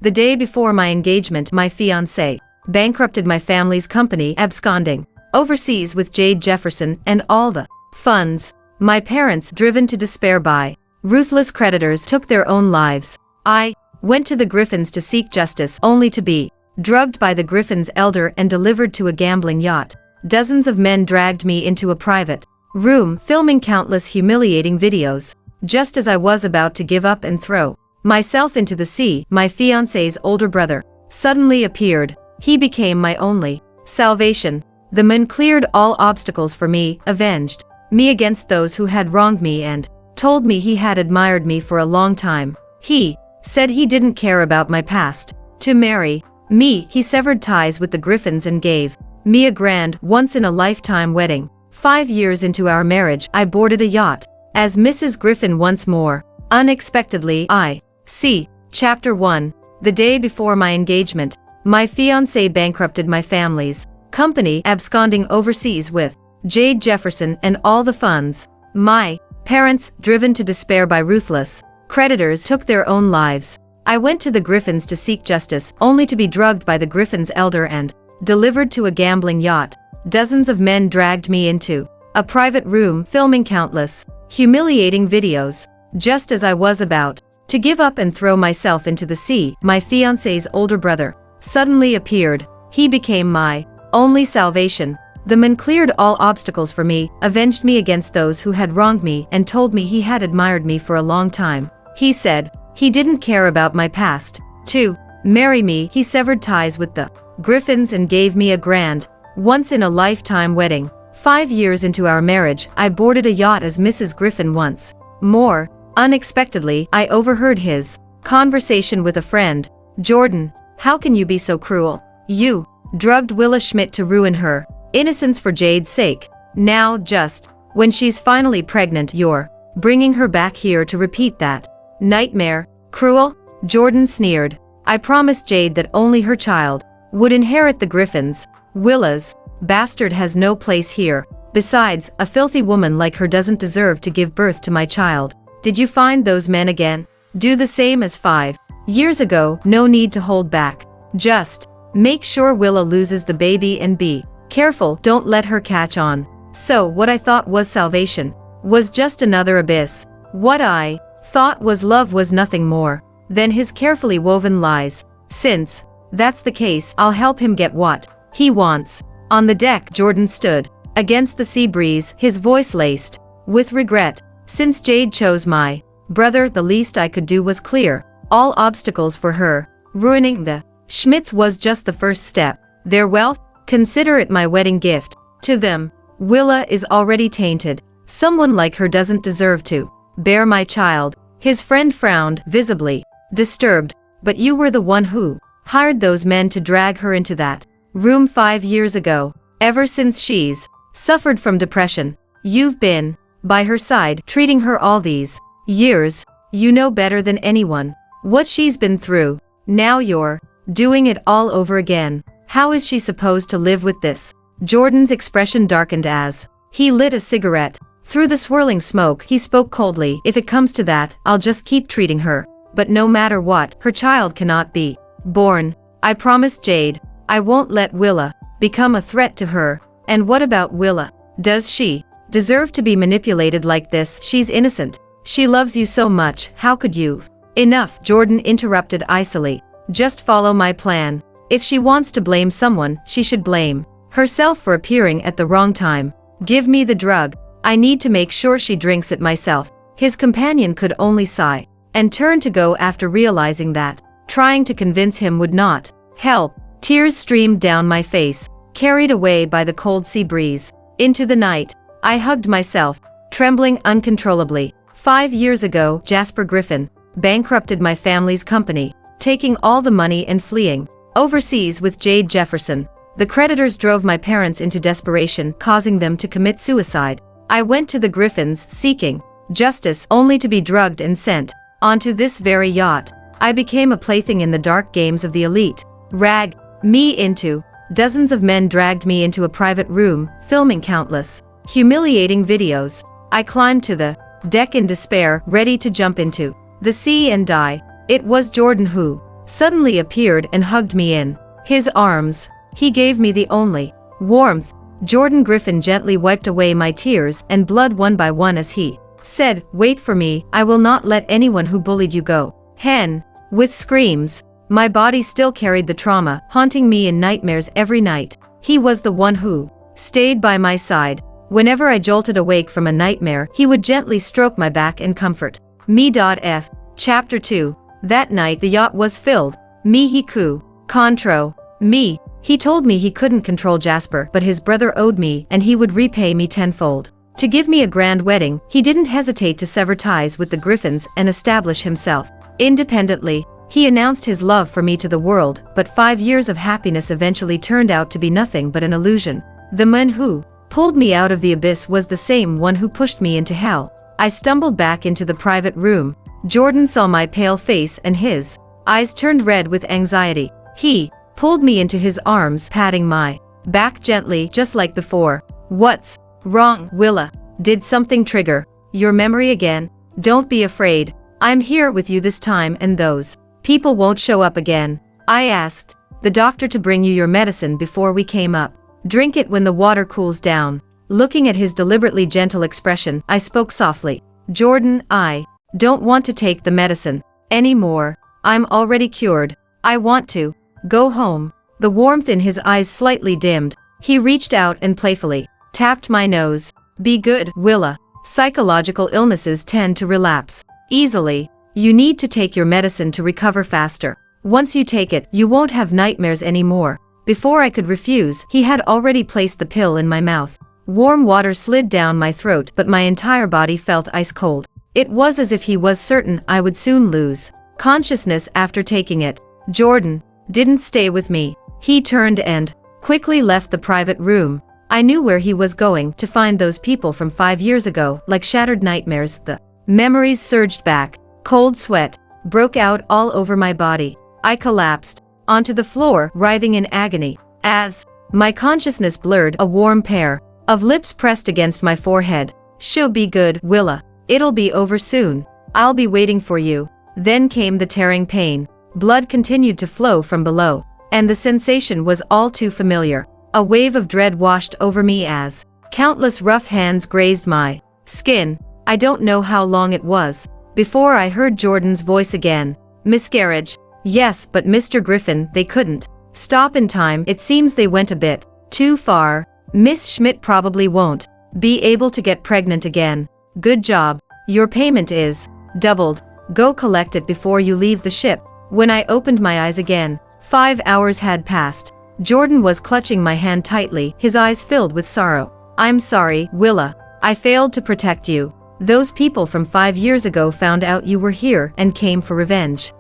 The day before my engagement, my fiancé bankrupted my family's company, absconding overseas with Jade Jefferson and all the funds. My parents, driven to despair by ruthless creditors, took their own lives. I went to the Griffins to seek justice, only to be drugged by the Griffins' elder and delivered to a gambling yacht. Dozens of men dragged me into a private room, filming countless humiliating videos. Just as I was about to give up and throw myself into the sea, my fiancé's older brother suddenly appeared. He became my only salvation. The men cleared all obstacles for me, avenged me against those who had wronged me, and told me he had admired me for a long time. He said he didn't care about my past. To marry me, he severed ties with the Griffins and gave me a grand, once-in-a-lifetime wedding. 5 years into our marriage, I boarded a yacht as Mrs. Griffin once more. Unexpectedly, I see. Chapter 1. The day before my engagement, my fiancé bankrupted my family's company, absconding overseas with Jade Jefferson and all the funds. My parents, driven to despair by ruthless creditors, took their own lives. I went to the Griffins to seek justice, only to be drugged by the Griffins' elder and delivered to a gambling yacht. Dozens of men dragged me into a private room, filming countless humiliating videos. Just as I was about to give up and throw myself into the sea, my fiancé's older brother suddenly appeared. He became my only salvation. The men cleared all obstacles for me, avenged me against those who had wronged me, and told me he had admired me for a long time. He said he didn't care about my past. To marry me, he severed ties with the Griffins and gave me a grand, once-in-a-lifetime wedding. 5 years into our marriage, I boarded a yacht as Mrs. Griffin once more. Unexpectedly, I overheard his conversation with a friend. "Jordan, how can you be so cruel? You drugged Willa Schmidt to ruin her innocence for Jade's sake. Now, just when she's finally pregnant, you're bringing her back here to repeat that nightmare. Cruel?" Jordan sneered. "I promised Jade that only her child would inherit the Griffins. Willa's bastard has no place here. Besides, a filthy woman like her doesn't deserve to give birth to my child. Did you find those men again? Do the same as 5 years ago. No need to hold back. Just make sure Willa loses the baby and be careful, don't let her catch on." So what I thought was salvation was just another abyss. What I thought was love was nothing more than his carefully woven lies. Since that's the case, I'll help him get what he wants. On the deck, Jordan stood against the sea breeze, his voice laced with regret. Since Jade chose my brother, the least I could do was clear all obstacles for her. Ruining the Schmidts was just the first step. Their wealth, consider it my wedding gift to them. Willa is already tainted. Someone like her doesn't deserve to bear my child. His friend frowned, visibly disturbed. "But you were the one who hired those men to drag her into that room 5 years ago. Ever since she's suffered from depression, you've been by her side, treating her all these years. You know better than anyone what she's been through. Now you're doing it all over again. How is she supposed to live with this?" Jordan's expression darkened as he lit a cigarette. Through the swirling smoke, he spoke coldly. "If it comes to that, I'll just keep treating her. But no matter what, her child cannot be born. I promised Jade I won't let Willa become a threat to her." "And what about Willa? Does she deserve to be manipulated like this? She's innocent. She loves you so much. How could you?" "Enough," Jordan interrupted icily. "Just follow my plan. If she wants to blame someone, she should blame herself for appearing at the wrong time. Give me the drug. I need to make sure she drinks it myself." His companion could only sigh and turn to go after realizing that trying to convince him would not help. Tears streamed down my face, carried away by the cold sea breeze. Into the night, I hugged myself, trembling uncontrollably. 5 years ago, Jasper Griffin bankrupted my family's company, taking all the money and fleeing overseas with Jade Jefferson. The creditors drove my parents into desperation, causing them to commit suicide. I went to the Griffins seeking justice, only to be drugged and sent onto this very yacht. I became a plaything in the dark games of the elite. Rag me into. Dozens of men dragged me into a private room, filming countless humiliating videos. I climbed to the deck in despair, ready to jump into the sea and die. It was Jordan who suddenly appeared and hugged me in his arms. He gave me the only warmth. Jordan Griffin gently wiped away my tears and blood one by one as he said, "Wait for me, I will not let anyone who bullied you go." Hen. With screams. My body still carried the trauma, haunting me in nightmares every night. He was the one who stayed by my side. Whenever I jolted awake from a nightmare, he would gently stroke my back and comfort me. F. Chapter 2. That night the yacht was filled. Me he coup. Contro. Me. He told me he couldn't control Jasper, but his brother owed me and he would repay me tenfold. To give me a grand wedding, he didn't hesitate to sever ties with the Griffins and establish himself independently. He announced his love for me to the world, but 5 years of happiness eventually turned out to be nothing but an illusion. The man who pulled me out of the abyss was the same one who pushed me into hell. I stumbled back into the private room. Jordan saw my pale face and his eyes turned red with anxiety. He pulled me into his arms, patting my back gently just like before. "What's wrong, Willa? Did something trigger your memory again? Don't be afraid. I'm here with you this time and those people won't show up again." I asked the doctor to bring you your medicine before we came up. "Drink it when the water cools down." Looking at his deliberately gentle expression, I spoke softly. "Jordan, I don't want to take the medicine anymore. I'm already cured. I want to go home." The warmth in his eyes slightly dimmed. He reached out and playfully tapped my nose. "Be good, Willa. Psychological illnesses tend to relapse easily. You need to take your medicine to recover faster. Once you take it, you won't have nightmares anymore." Before I could refuse, he had already placed the pill in my mouth. Warm water slid down my throat, but my entire body felt ice cold. It was as if he was certain I would soon lose consciousness after taking it. Jordan didn't stay with me. He turned and quickly left the private room. I knew where he was going, to find those people from 5 years ago. Like shattered nightmares, the memories surged back. Cold sweat broke out all over my body. I collapsed onto the floor, writhing in agony. As my consciousness blurred, a warm pair of lips pressed against my forehead. "She'll be good, Willa. It'll be over soon. I'll be waiting for you." Then came the tearing pain. Blood continued to flow from below, and the sensation was all too familiar. A wave of dread washed over me as countless rough hands grazed my skin. I don't know how long it was before I heard Jordan's voice again. "Miscarriage." "Yes, but Mr. Griffin, they couldn't stop in time. It seems they went a bit too far. Miss Schmidt probably won't be able to get pregnant again." "Good job. Your payment is doubled. Go collect it before you leave the ship." When I opened my eyes again, 5 hours had passed. Jordan was clutching my hand tightly, his eyes filled with sorrow. "I'm sorry, Willa. I failed to protect you. Those people from 5 years ago found out you were here and came for revenge.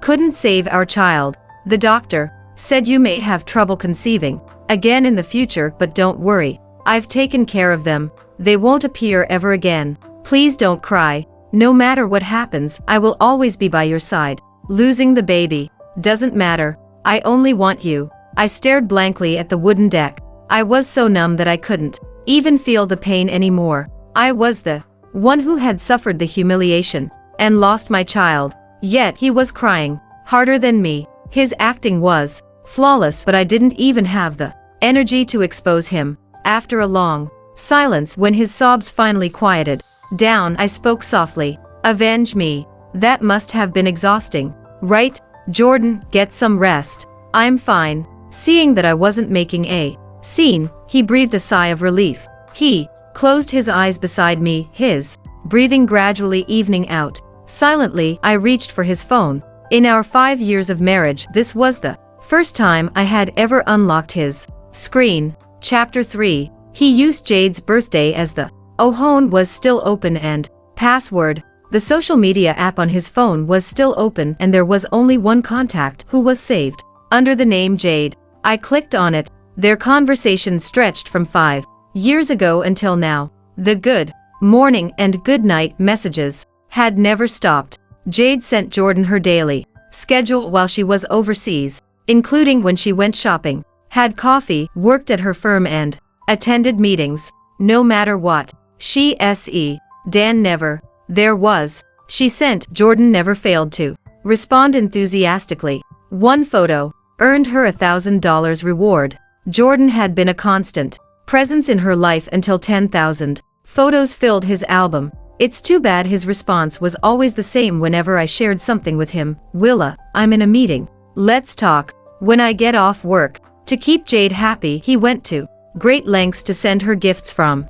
Couldn't save our child. The doctor said you may have trouble conceiving again in the future, but don't worry. I've taken care of them. They won't appear ever again. Please don't cry. No matter what happens, I will always be by your side. Losing the baby doesn't matter. I only want you." I stared blankly at the wooden deck. I was so numb that I couldn't even feel the pain anymore. I was the one who had suffered the humiliation and lost my child. Yet he was crying harder than me. His acting was flawless, but I didn't even have the energy to expose him. After a long silence, when his sobs finally quieted down, I spoke softly. "Avenge me. That must have been exhausting, right? Jordan, get some rest." "I'm fine." Seeing that I wasn't making a scene, he breathed a sigh of relief. He closed his eyes beside me, his breathing gradually evening out. Silently, I reached for his phone. In our 5 years of marriage, this was the first time I had ever unlocked his screen. Chapter 3. He used Jade's birthday as the phone was still open and password. The social media app on his phone was still open, and there was only one contact who was saved under the name Jade. I clicked on it. Their conversation stretched from 5 years ago until now. The good morning and good night messages had never stopped. Jade sent Jordan her daily schedule while she was overseas, including when she went shopping, had coffee, worked at her firm, and attended meetings. No matter what Dan never there was, she sent. Jordan never failed to Respond enthusiastically. One photo earned her $1,000 reward. Jordan had been a constant presence in her life until 10,000 photos filled his album. It's too bad his response was always the same whenever I shared something with him. Willa, I'm in a meeting. Let's talk when I get off work. To keep Jade happy, he went to great lengths to send her gifts from.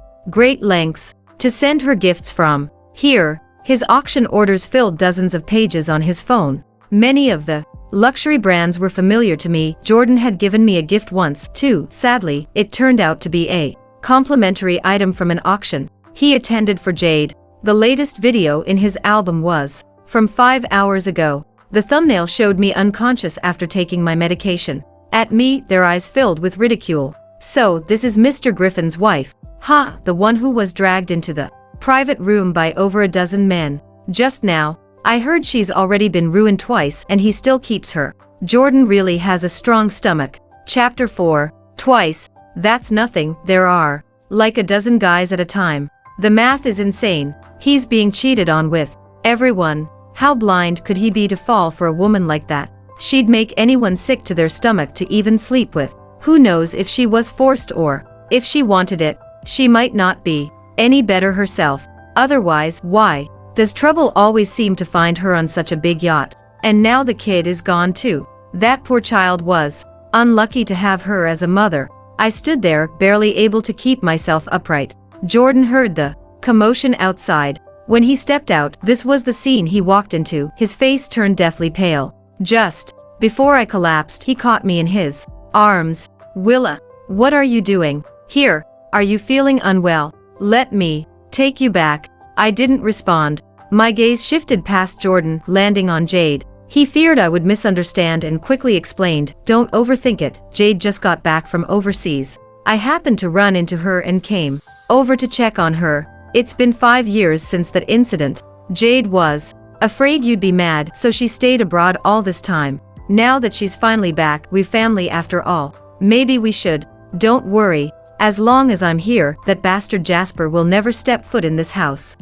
Here, his auction orders filled dozens of pages on his phone. Many of the luxury brands were familiar to me. Jordan had given me a gift once, too. Sadly, it turned out to be a complimentary item from an auction he attended for Jade. The latest video in his album was from 5 hours ago. The thumbnail showed me unconscious after taking my medication. At me, their eyes filled with ridicule. So, this is Mr. Griffin's wife. Ha, the one who was dragged into the private room by over a dozen men. Just now, I heard she's already been ruined twice and he still keeps her. Jordan really has a strong stomach. Chapter 4. Twice. That's nothing, there are like a dozen guys at a time. The math is insane. He's being cheated on with everyone. How blind could he be to fall for a woman like that? She'd make anyone sick to their stomach to even sleep with. Who knows if she was forced or if she wanted it. She might not be any better herself. Otherwise, why does trouble always seem to find her on such a big yacht? And now the kid is gone too. That poor child was unlucky to have her as a mother. I stood there, barely able to keep myself upright. Jordan heard the commotion outside. When he stepped out, this was the scene he walked into. His face turned deathly pale. Just before I collapsed, he caught me in his arms. Willa, what are you doing here? Are you feeling unwell? Let me take you back. I didn't respond. My gaze shifted past Jordan, landing on Jade. He feared I would misunderstand and quickly explained, don't overthink it. Jade just got back from overseas. I happened to run into her and came over to check on her. It's been 5 years since that incident. Jade was afraid you'd be mad, so she stayed abroad all this time. Now that she's finally back, we're family after all. Maybe we should. Don't worry. As long as I'm here, that bastard Jasper will never step foot in this house.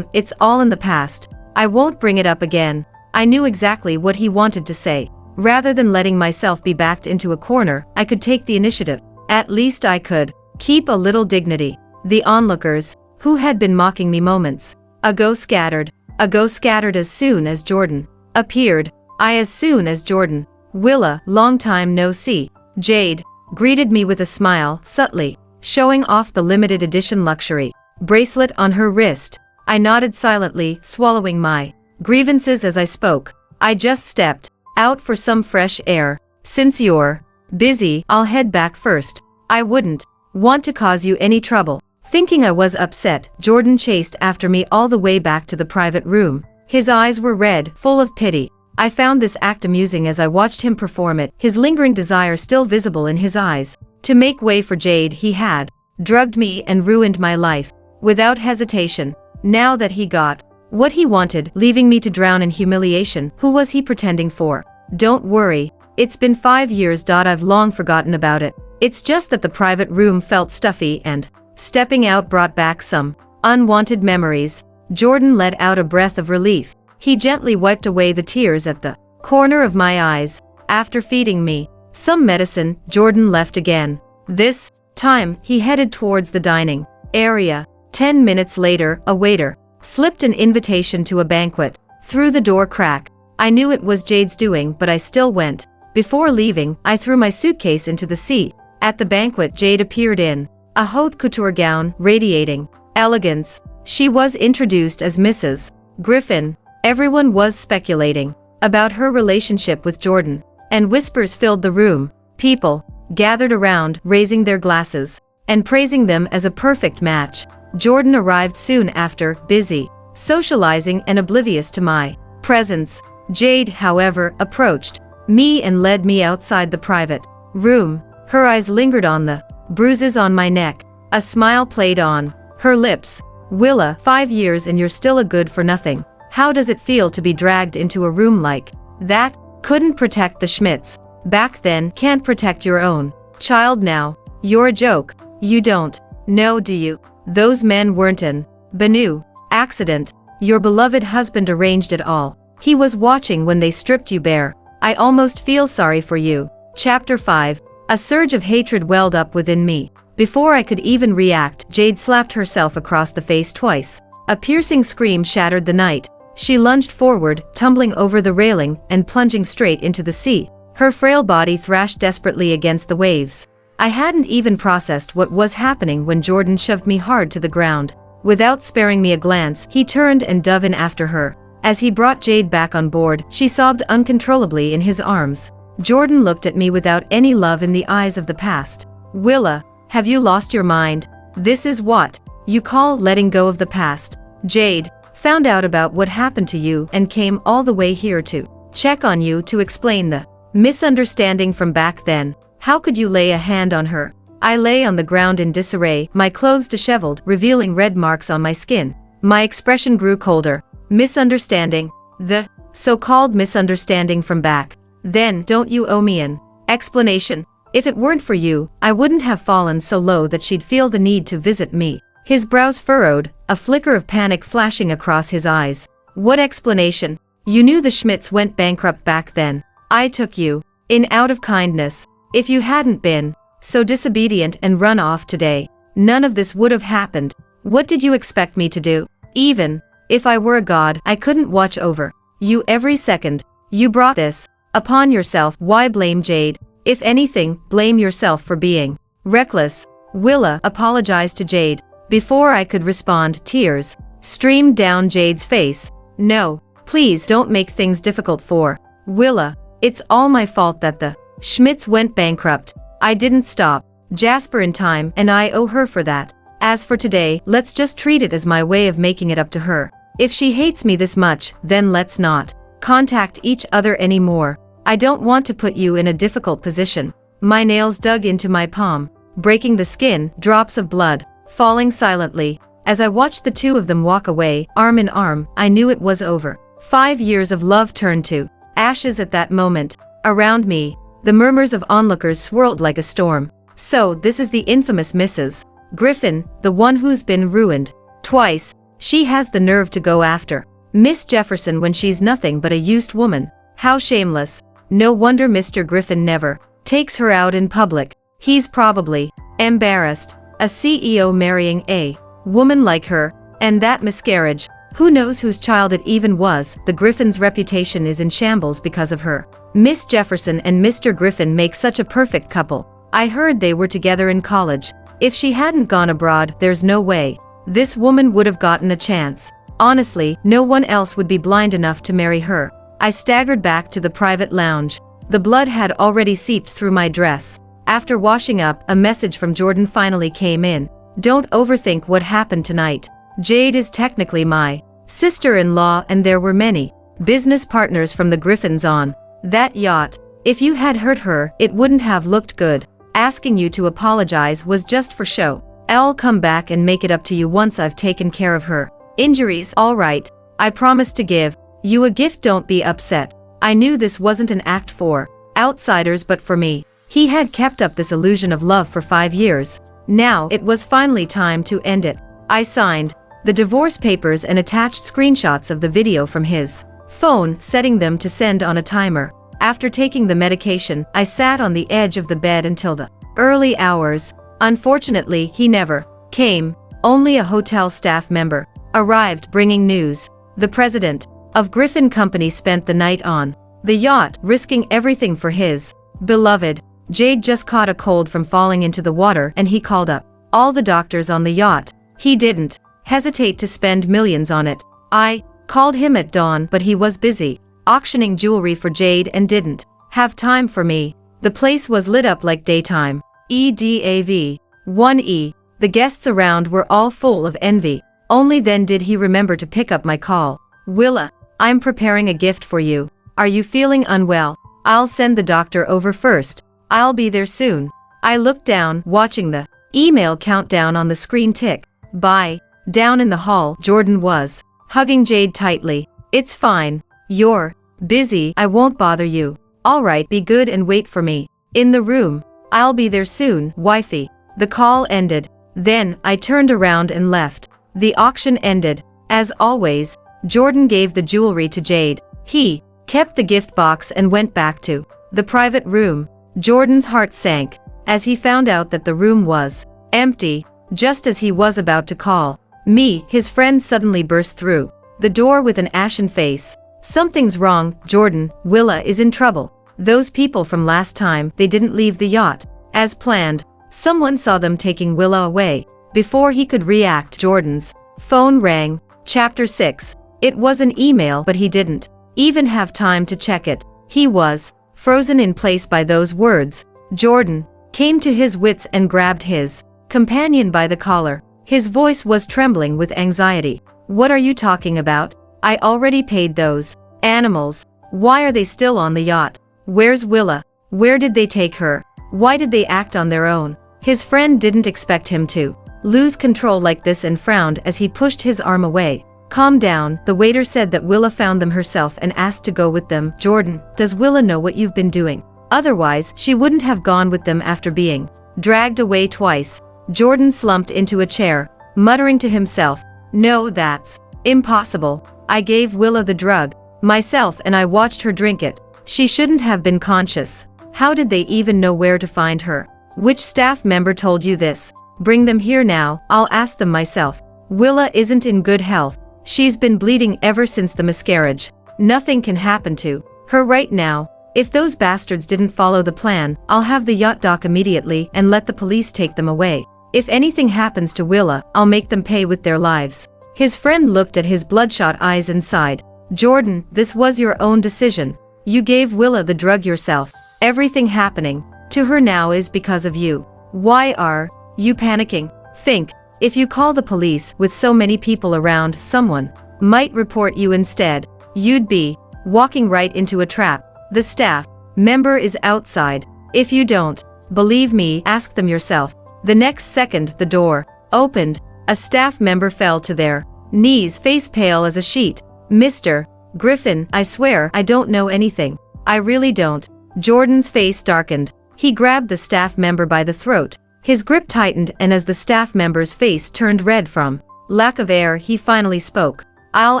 It's all in the past. I won't bring it up again. I knew exactly what he wanted to say. Rather than letting myself be backed into a corner, I could take the initiative. At least I could keep a little dignity. The onlookers, who had been mocking me moments ago, scattered as soon as Jordan appeared. As soon as Jordan. Willa, long time no see. Jade greeted me with a smile, subtly showing off the limited edition luxury bracelet on her wrist. I nodded silently, swallowing my grievances as I spoke. I just stepped out for some fresh air. Since you're busy, I'll head back first. I wouldn't want to cause you any trouble. Thinking I was upset, Jordan chased after me all the way back to the private room. His eyes were red, full of pity. I found this act amusing as I watched him perform it, his lingering desire still visible in his eyes. To make way for Jade, he had drugged me and ruined my life without hesitation. Now that he got what he wanted, leaving me to drown in humiliation, who was he pretending for? Don't worry. It's been 5 years. I've long forgotten about it. It's just that the private room felt stuffy and stepping out brought back some unwanted memories. Jordan let out a breath of relief. He gently wiped away the tears at the corner of my eyes. After feeding me some medicine, Jordan left again. This time, he headed towards the dining area. 10 minutes later, a waiter slipped an invitation to a banquet through the door crack. I knew it was Jade's doing, but I still went. Before leaving, I threw my suitcase into the sea. At the banquet, Jade appeared in a haute couture gown, radiating elegance. She was introduced as Mrs. Griffin. Everyone was speculating about her relationship with Jordan, and whispers filled the room. People gathered around, raising their glasses and praising them as a perfect match. Jordan arrived soon after, busy socializing and oblivious to my presence. Jade, however, approached me and led me outside the private room. Her eyes lingered on the bruises on my neck. A smile played on her lips. Willa, 5 years and you're still a good for nothing. How does it feel to be dragged into a room like that? Couldn't protect the Schmidts back then, can't protect your own child now. You're a joke. You don't know, do you? Those men weren't an benign accident. Your beloved husband arranged it all. He was watching when they stripped you bare. I almost feel sorry for you. Chapter 5. A surge of hatred welled up within me. Before I could even react, Jade slapped herself across the face twice. A piercing scream shattered the night. She lunged forward, tumbling over the railing and plunging straight into the sea. Her frail body thrashed desperately against the waves. I hadn't even processed what was happening when Jordan shoved me hard to the ground. Without sparing me a glance, he turned and dove in after her. As he brought Jade back on board, she sobbed uncontrollably in his arms. Jordan looked at me without any love in the eyes of the past. Willa, have you lost your mind? This is what you call letting go of the past. Jade found out about what happened to you and came all the way here to check on you to explain the misunderstanding from back then. How could you lay a hand on her? I lay on the ground in disarray, my clothes disheveled, revealing red marks on my skin. My expression grew colder. Misunderstanding? The so-called misunderstanding from back then. Don't you owe me an explanation? If it weren't for you, I wouldn't have fallen so low that she'd feel the need to visit me. His brows furrowed, a flicker of panic flashing across his eyes. What explanation? You knew the Schmidts went bankrupt back then. I took you in out of kindness. If you hadn't been so disobedient and run off today, none of this would have happened. What did you expect me to do? Even if I were a god, I couldn't watch over you every second. You brought this upon yourself. Why blame Jade? If anything, blame yourself for being reckless. Willa apologized to Jade. Before I could respond, tears streamed down Jade's face. No, please don't make things difficult for Willa. It's all my fault that the Schmidts went bankrupt. I didn't stop Jasper in time, and I owe her for that. As for today, let's just treat it as my way of making it up to her. If she hates me this much, then let's not contact each other anymore. I don't want to put you in a difficult position. My nails dug into my palm, breaking the skin, drops of blood falling silently. As I watched the two of them walk away, arm in arm, I knew it was over. 5 years of love turned to ashes at that moment. Around me, the murmurs of onlookers swirled like a storm. So this is the infamous Mrs. Griffin, the one who's been ruined twice. She has the nerve to go after Miss Jefferson when she's nothing but a used woman. How shameless. No wonder Mr. Griffin never takes her out in public. He's probably embarrassed. A CEO marrying a woman like her, and that miscarriage. Who knows whose child it even was? The Griffin's reputation is in shambles because of her. Miss Jefferson and Mr. Griffin make such a perfect couple. I heard they were together in college. If she hadn't gone abroad, there's no way this woman would have gotten a chance. Honestly, no one else would be blind enough to marry her. I staggered back to the private lounge. The blood had already seeped through my dress. After washing up, a message from Jordan finally came in. Don't overthink what happened tonight. Jade is technically my sister-in-law, and there were many business partners from the Griffins on that yacht. If you had hurt her, it wouldn't have looked good. Asking you to apologize was just for show. I'll come back and make it up to you once I've taken care of her injuries. All right. I promise to give you a gift. Don't be upset. I knew this wasn't an act for outsiders, but for me. He had kept up this illusion of love for 5 years. Now it was finally time to end it. I signed the divorce papers and attached screenshots of the video from his phone, setting them to send on a timer. After taking the medication, I sat on the edge of the bed until the early hours. Unfortunately, he never came. Only a hotel staff member arrived bringing news. The president of Griffin Company spent the night on the yacht, risking everything for his beloved. Jade just caught a cold from falling into the water, and he called up all the doctors on the yacht. He didn't hesitate to spend millions on it. I called him at dawn, but he was busy auctioning jewelry for Jade and didn't have time for me. The place was lit up like daytime. EDAV 1E. The guests around were all full of envy. Only then did he remember to pick up my call. Willa, I'm preparing a gift for you. Are you feeling unwell? I'll send the doctor over first. I'll be there soon. I looked down, watching the email countdown on the screen tick by. Down in the hall, Jordan was hugging Jade tightly. It's fine. You're busy. I won't bother you. All right, be good and wait for me in the room. I'll be there soon, wifey. The call ended. Then, I turned around and left. The auction ended. As always, Jordan gave the jewelry to Jade. He kept the gift box and went back to the private room. Jordan's heart sank as he found out that the room was empty. Just as he was about to call me, his friend suddenly burst through the door with an ashen face. Something's wrong, Jordan. Willa is in trouble. Those people from last time, they didn't leave the yacht as planned. Someone saw them taking Willa away. Before he could react, Jordan's phone rang. Chapter 6. It was an email, but he didn't even have time to check it. He was frozen in place by those words. Jordan came to his wits and grabbed his companion by the collar. His voice was trembling with anxiety. What are you talking about? I already paid those animals. Why are they still on the yacht? Where's Willa? Where did they take her? Why did they act on their own? His friend didn't expect him to lose control like this and frowned as he pushed his arm away. Calm down, the waiter said that Willa found them herself and asked to go with them. Jordan, does Willa know what you've been doing? Otherwise, she wouldn't have gone with them after being dragged away twice. Jordan slumped into a chair, muttering to himself, no, that's impossible. I gave Willa the drug myself and I watched her drink it. She shouldn't have been conscious. How did they even know where to find her? Which staff member told you this? Bring them here now, I'll ask them myself. Willa isn't in good health. She's been bleeding ever since the miscarriage. Nothing can happen to her right now. If those bastards didn't follow the plan, I'll have the yacht dock immediately and let the police take them away. If anything happens to Willa, I'll make them pay with their lives. His friend looked at his bloodshot eyes and sighed. Jordan, this was your own decision. You gave Willa the drug yourself. Everything happening to her now is because of you. Why are you panicking? Think, if you call the police with so many people around, someone might report you instead. You'd be walking right into a trap. The staff member is outside. If you don't believe me, ask them yourself. The next second, the door opened. A staff member fell to their knees, face pale as a sheet. Mr. Griffin, I swear I don't know anything. I really don't. Jordan's face darkened. He grabbed the staff member by the throat. His grip tightened, and as the staff member's face turned red from lack of air, he finally spoke. I'll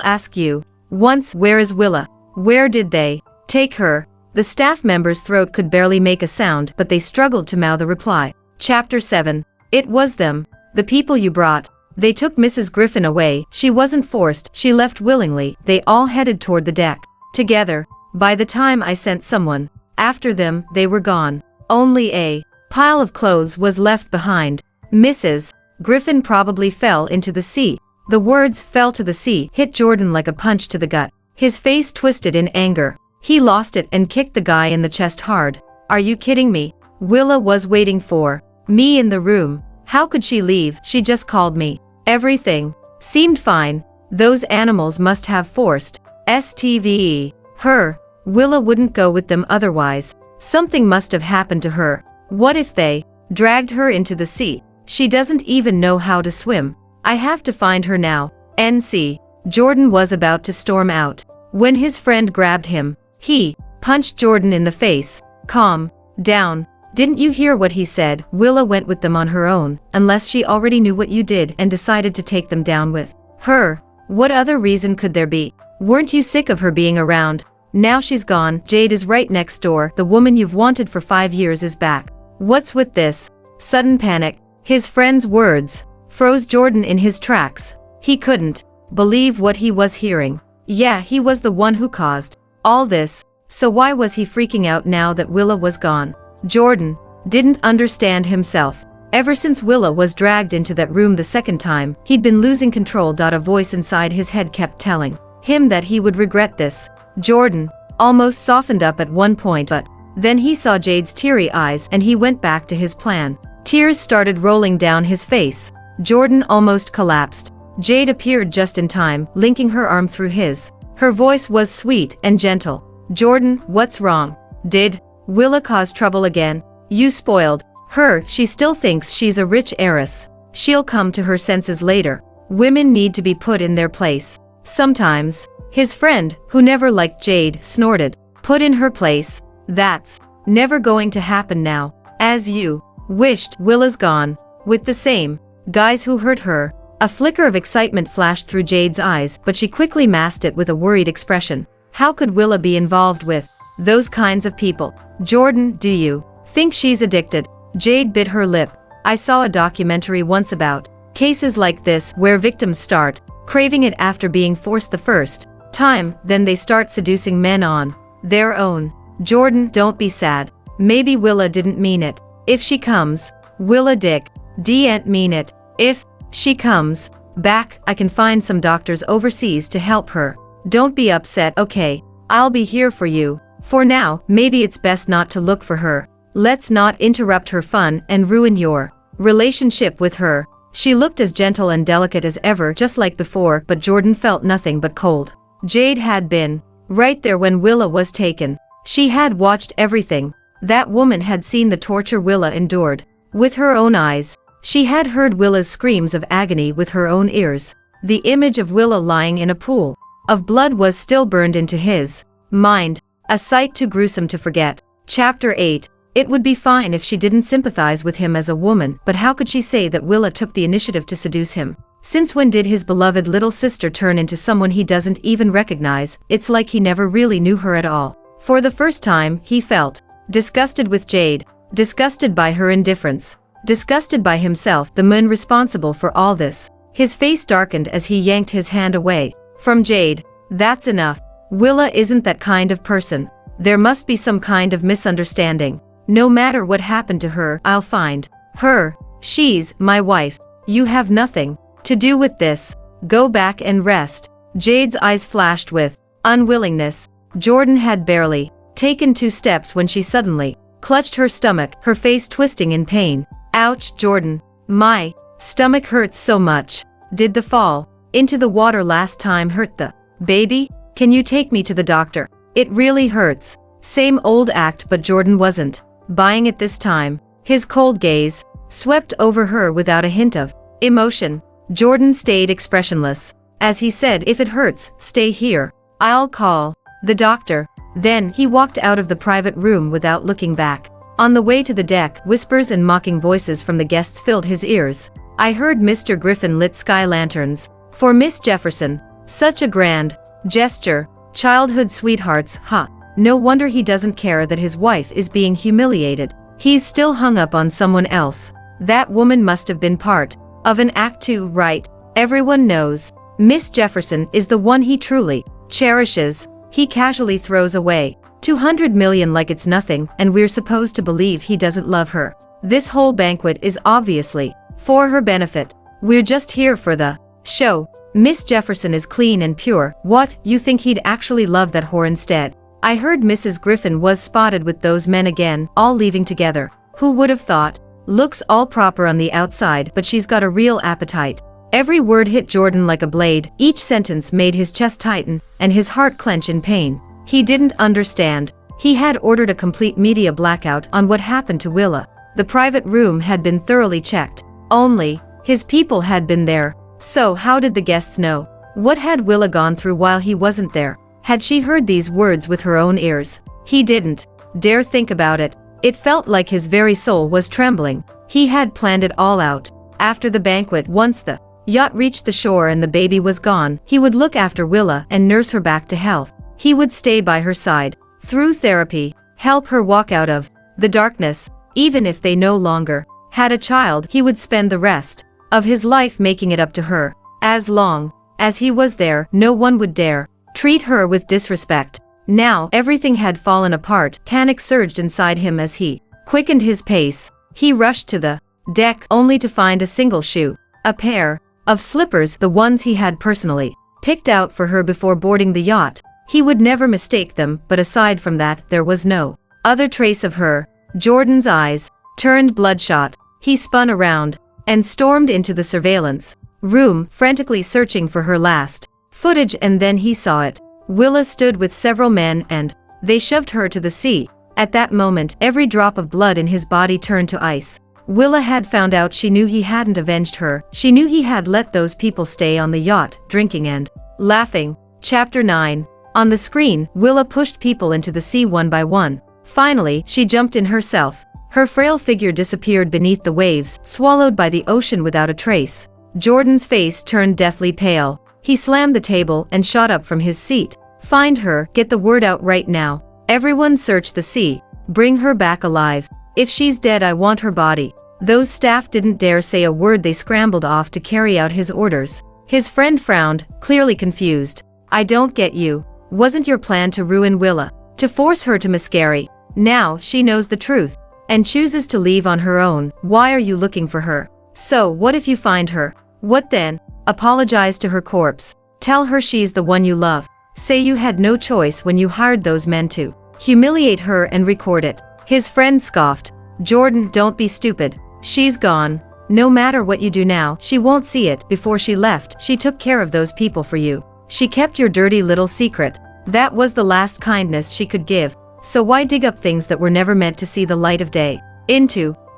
ask you once, where is Willa? Where did they take her? The staff member's throat could barely make a sound, but they struggled to mouth a reply. Chapter 7. It was them. The people you brought. They took Mrs. Griffin away. She wasn't forced, she left willingly. They all headed toward the deck together. By the time I sent someone after them, they were gone. Only a pile of clothes was left behind. Mrs. Griffin probably fell into the sea. The words "fell to the sea" hit Jordan like a punch to the gut. His face twisted in anger. He lost it and kicked the guy in the chest hard. Are you kidding me? Willa was waiting for me in the room. How could she leave? She just called me. Everything seemed fine. Those animals must have forced STVE her. Willa wouldn't go with them otherwise. Something must have happened to her. What if they dragged her into the sea? She doesn't even know how to swim. I have to find her now. NC. Jordan was about to storm out when his friend grabbed him. He punched Jordan in the face. Calm down. Didn't you hear what he said? Willa went with them on her own, unless she already knew what you did and decided to take them down with her. What other reason could there be? Weren't you sick of her being around? Now she's gone. Jade is right next door. The woman you've wanted for 5 years is back. What's with this sudden panic? His friend's words froze Jordan in his tracks. He couldn't believe what he was hearing. Yeah, he was the one who caused all this. So why was he freaking out now that Willa was gone? Jordan didn't understand himself. Ever since Willa was dragged into that room the second time, he'd been losing control. A voice inside his head kept telling him that he would regret this. Jordan almost softened up at one point, but then he saw Jade's teary eyes and he went back to his plan. Tears started rolling down his face. Jordan almost collapsed. Jade appeared just in time, linking her arm through his. Her voice was sweet and gentle. Jordan, what's wrong? Did Willa cause trouble again? You spoiled her. She still thinks she's a rich heiress. She'll come to her senses later. Women need to be put in their place sometimes. His friend, who never liked Jade, snorted. Put in her place? That's never going to happen now. As you wished. Willa's gone with the same guys who hurt her. A flicker of excitement flashed through Jade's eyes, but she quickly masked it with a worried expression. How could Willa be involved with those kinds of people? Jordan, do you think she's addicted? Jade bit her lip. I saw a documentary once about cases like this where victims start craving it after being forced the first time, then they start seducing men on their own. Jordan, don't be sad. Maybe Willa didn't mean it. If she comes, Willa didn't mean it. If she comes back, I can find some doctors overseas to help her. Don't be upset, okay? I'll be here for you. For now, maybe it's best not to look for her. Let's not interrupt her fun and ruin your relationship with her. She looked as gentle and delicate as ever, just like before, but Jordan felt nothing but cold. Jade had been right there when Willa was taken. She had watched everything. That woman had seen the torture Willa endured with her own eyes. She had heard Willa's screams of agony with her own ears. The image of Willa lying in a pool of blood was still burned into his mind, a sight too gruesome to forget. Chapter 8. It would be fine if she didn't sympathize with him as a woman, but how could she say that Willa took the initiative to seduce him? Since when did his beloved little sister turn into someone he doesn't even recognize? It's like he never really knew her at all. For the first time, he felt disgusted with Jade, disgusted by her indifference, disgusted by himself, the man responsible for all this. His face darkened as he yanked his hand away from Jade. That's enough. Willa isn't that kind of person. There must be some kind of misunderstanding. No matter what happened to her, I'll find her. She's my wife. You have nothing to do with this. Go back and rest. Jade's eyes flashed with unwillingness. Jordan had barely taken 2 steps when she suddenly clutched her stomach, her face twisting in pain. Ouch, Jordan. My stomach hurts so much. Did the fall into the water last time hurt the baby? Can you take me to the doctor? It really hurts. Same old act, but Jordan wasn't buying it this time. His cold gaze swept over her without a hint of emotion. Jordan stayed expressionless as he said, if it hurts, stay here. I'll call the doctor. Then he walked out of the private room without looking back. On the way to the deck, whispers and mocking voices from the guests filled his ears. I heard Mr. Griffin lit sky lanterns for Miss Jefferson. Such a grand gesture. Childhood sweethearts, huh? No wonder he doesn't care that his wife is being humiliated. He's still hung up on someone else. That woman must have been part of an act too, right? Everyone knows Miss Jefferson is the one he truly cherishes. He casually throws away 200 million like it's nothing, and we're supposed to believe he doesn't love her. This whole banquet is obviously for her benefit. We're just here for the show. Miss Jefferson is clean and pure. What, you think he'd actually love that whore instead? I heard Mrs. Griffin was spotted with those men again, all leaving together. Who would have thought? Looks all proper on the outside, but she's got a real appetite. Every word hit Jordan like a blade. Each sentence made his chest tighten and his heart clench in pain. He didn't understand. He had ordered a complete media blackout on what happened to Willa. The private room had been thoroughly checked. Only his people had been there. So how did the guests know? What had Willa gone through while he wasn't there? Had she heard these words with her own ears? He didn't dare think about it. It felt like his very soul was trembling. He had planned it all out. After the banquet, once the yacht reached the shore and the baby was gone, he would look after Willa and nurse her back to health. He would stay by her side through therapy, help her walk out of the darkness. Even if they no longer had a child, he would spend the rest of his life making it up to her. As long as he was there, no one would dare treat her with disrespect. Now, everything had fallen apart. Panic surged inside him as he quickened his pace. He rushed to the deck only to find a single shoe, a pair of slippers, the ones he had personally picked out for her before boarding the yacht. He would never mistake them, but aside from that, there was no other trace of her. Jordan's eyes turned bloodshot. He spun around and stormed into the surveillance room, frantically searching for her last footage, and then he saw it. Willa stood with several men and they shoved her to the sea. At that moment, every drop of blood in his body turned to ice. Willa had found out. She knew he hadn't avenged her. She knew he had let those people stay on the yacht, drinking and laughing. Chapter 9. On the screen, Willa pushed people into the sea one by one. Finally, she jumped in herself. Her frail figure disappeared beneath the waves, swallowed by the ocean without a trace. Jordan's face turned deathly pale. He slammed the table and shot up from his seat. Find her, get the word out right now. Everyone search the sea. Bring her back alive. If she's dead, I want her body. Those staff didn't dare say a word. They scrambled off to carry out his orders. His friend frowned, clearly confused. I don't get you. Wasn't your plan to ruin Willa? To force her to miscarry? Now she knows the truth and chooses to leave on her own. Why are you looking for her? So what if you find her? What then? Apologize to her corpse. Tell her she's the one you love. Say you had no choice when you hired those men to humiliate her and record it. His friend scoffed. Jordan, don't be stupid. She's gone. No matter what you do now, she won't see it. Before she left, she took care of those people for you. She kept your dirty little secret. That was the last kindness she could give. So why dig up things that were never meant to see the light of day?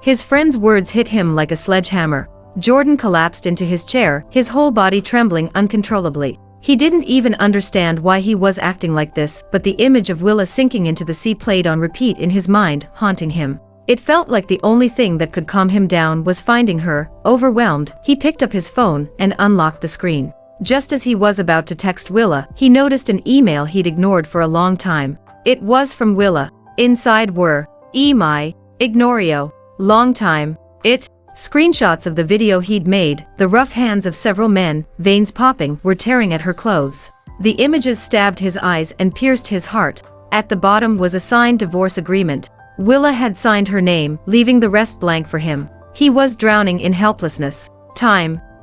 His friend's words hit him like a sledgehammer. Jordan collapsed into his chair, his whole body trembling uncontrollably. He didn't even understand why he was acting like this, but the image of Willa sinking into the sea played on repeat in his mind, haunting him. It felt like the only thing that could calm him down was finding her. Overwhelmed, he picked up his phone and unlocked the screen. Just as he was about to text Willa, he noticed an email he'd ignored for a long time. It was from Willa. Inside were, Ignorio. Long time. Screenshots of the video he'd made, the rough hands of several men, veins popping, were tearing at her clothes. The images stabbed his eyes and pierced his heart. At the bottom was a signed divorce agreement. Willa had signed her name, leaving the rest blank for him. He was drowning in helplessness.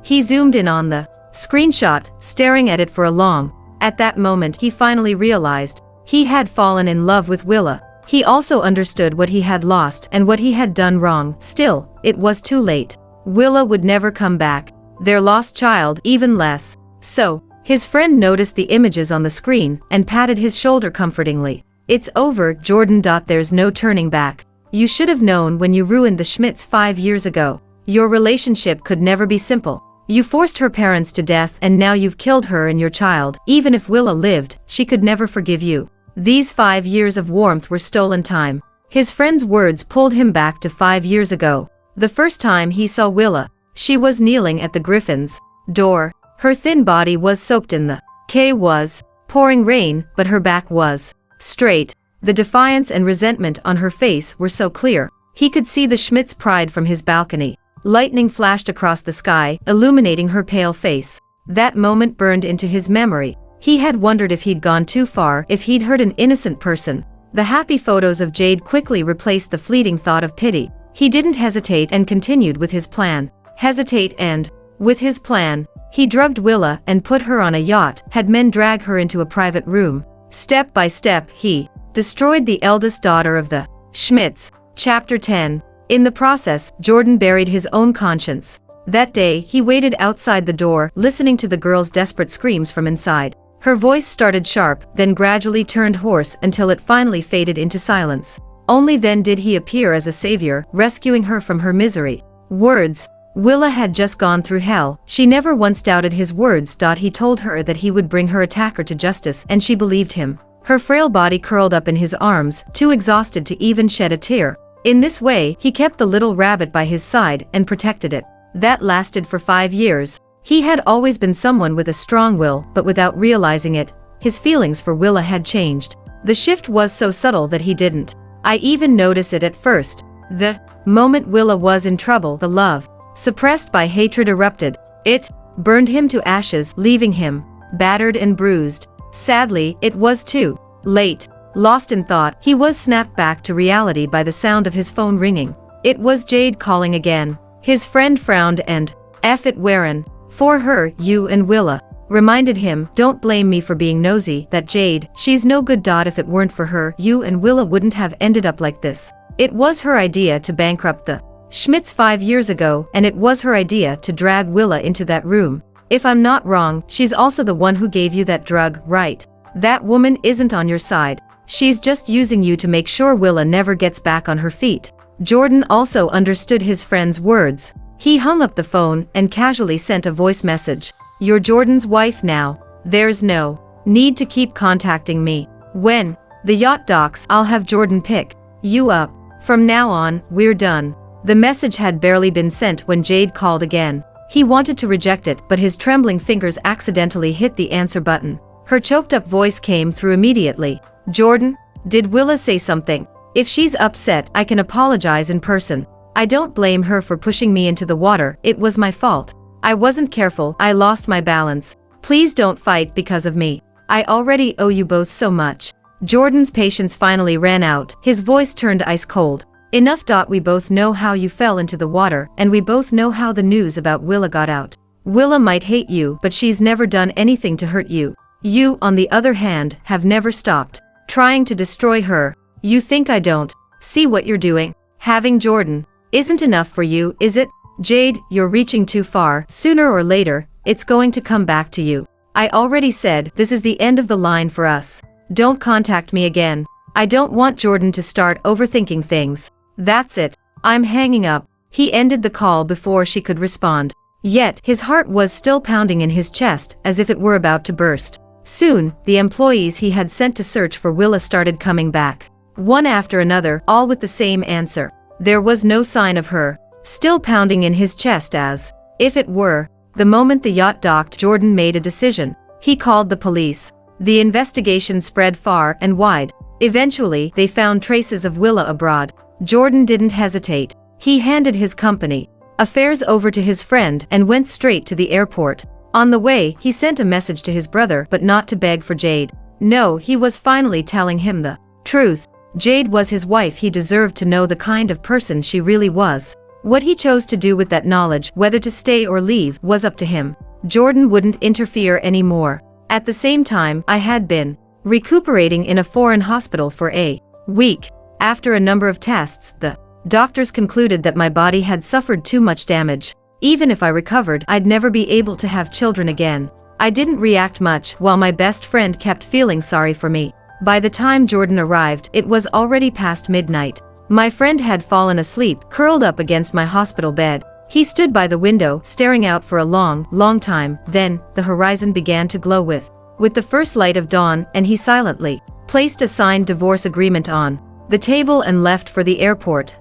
He zoomed in on the screenshot, staring at it for a long. At that moment he finally realized. He had fallen in love with Willa. He also understood what he had lost and what he had done wrong. Still, it was too late. Willa would never come back. Their lost child, even less. So, his friend noticed the images on the screen and patted his shoulder comfortingly. It's over, Jordan. There's no turning back. You should have known when you ruined the Schmidts 5 years ago. Your relationship could never be simple. You forced her parents to death and now you've killed her and your child. Even if Willa lived, she could never forgive you. These 5 years of warmth were stolen time. His friend's words pulled him back to 5 years ago. The first time he saw Willa, she was kneeling at the Griffin's door. Her thin body was soaked in the was pouring rain, but her back was straight. The defiance and resentment on her face were so clear. He could see the Schmidt's pride from his balcony. Lightning flashed across the sky, illuminating her pale face. That moment burned into his memory. He had wondered if he'd gone too far, if he'd hurt an innocent person. The happy photos of Jade quickly replaced the fleeting thought of pity. He didn't hesitate and continued with his plan. With his plan, he drugged Willa and put her on a yacht, had men drag her into a private room. Step by step, he destroyed the eldest daughter of the Schmidts. Chapter 10. In the process, Jordan buried his own conscience. That day, he waited outside the door, listening to the girl's desperate screams from inside. Her voice started sharp, then gradually turned hoarse until it finally faded into silence. Only then did he appear as a savior, rescuing her from her misery. Words. Willa had just gone through hell. She never once doubted his words. He told her that he would bring her attacker to justice, and she believed him. Her frail body curled up in his arms, too exhausted to even shed a tear. In this way, he kept the little rabbit by his side and protected it. That lasted for 5 years. He had always been someone with a strong will, but without realizing it, his feelings for Willa had changed. The shift was so subtle that he didn't even notice it at first. The moment Willa was in trouble, the love, suppressed by hatred, erupted. It burned him to ashes, leaving him battered and bruised. Sadly, it was too late. Lost in thought, he was snapped back to reality by the sound of his phone ringing. It was Jade calling again. His friend frowned and, F it Warren. For her, you and Willa. Reminded him, don't blame me for being nosy. That Jade, she's no good. If it weren't for her, you and Willa wouldn't have ended up like this. It was her idea to bankrupt the Schmidts 5 years ago, and it was her idea to drag Willa into that room. If I'm not wrong, she's also the one who gave you that drug, right? That woman isn't on your side. She's just using you to make sure Willa never gets back on her feet. Jordan also understood his friend's words. He hung up the phone and casually sent a voice message. You're Jordan's wife now. There's no need to keep contacting me. When the yacht docks, I'll have Jordan pick you up. From now on, we're done. The message had barely been sent when Jade called again. He wanted to reject it, but his trembling fingers accidentally hit the answer button. Her choked-up voice came through immediately. Jordan, did Willa say something? If she's upset, I can apologize in person. I don't blame her for pushing me into the water, it was my fault. I wasn't careful, I lost my balance. Please don't fight because of me. I already owe you both so much. Jordan's patience finally ran out, his voice turned ice cold. Enough. We both know how you fell into the water, and we both know how the news about Willa got out. Willa might hate you, but she's never done anything to hurt you. You, on the other hand, have never stopped trying to destroy her. You think I don't see what you're doing? Having Jordan isn't enough for you, is it? Jade, you're reaching too far. Sooner or later, it's going to come back to you. I already said this is the end of the line for us. Don't contact me again. I don't want Jordan to start overthinking things. That's it. I'm hanging up. He ended the call before she could respond. Yet, his heart was still pounding in his chest as if it were about to burst. Soon, the employees he had sent to search for Willa started coming back. One after another, all with the same answer. There was no sign of her. Still pounding in his chest as if it were. The moment the yacht docked, Jordan made a decision. He called the police. The investigation spread far and wide. Eventually, they found traces of Willa abroad. Jordan didn't hesitate. He handed his company affairs over to his friend and went straight to the airport. On the way, he sent a message to his brother, but not to beg for Jade. No, he was finally telling him the truth. Jade was his wife. He deserved to know the kind of person she really was. What he chose to do with that knowledge, whether to stay or leave, was up to him. Jordan wouldn't interfere anymore. At the same time, I had been recuperating in a foreign hospital for a week. After a number of tests, the doctors concluded that my body had suffered too much damage. Even if I recovered, I'd never be able to have children again. I didn't react much, while my best friend kept feeling sorry for me. By the time Jordan arrived, it was already past midnight. My friend had fallen asleep, curled up against my hospital bed. He stood by the window, staring out for a long time. Then, the horizon began to glow with the first light of dawn, and he silently placed a signed divorce agreement on the table and left for the airport.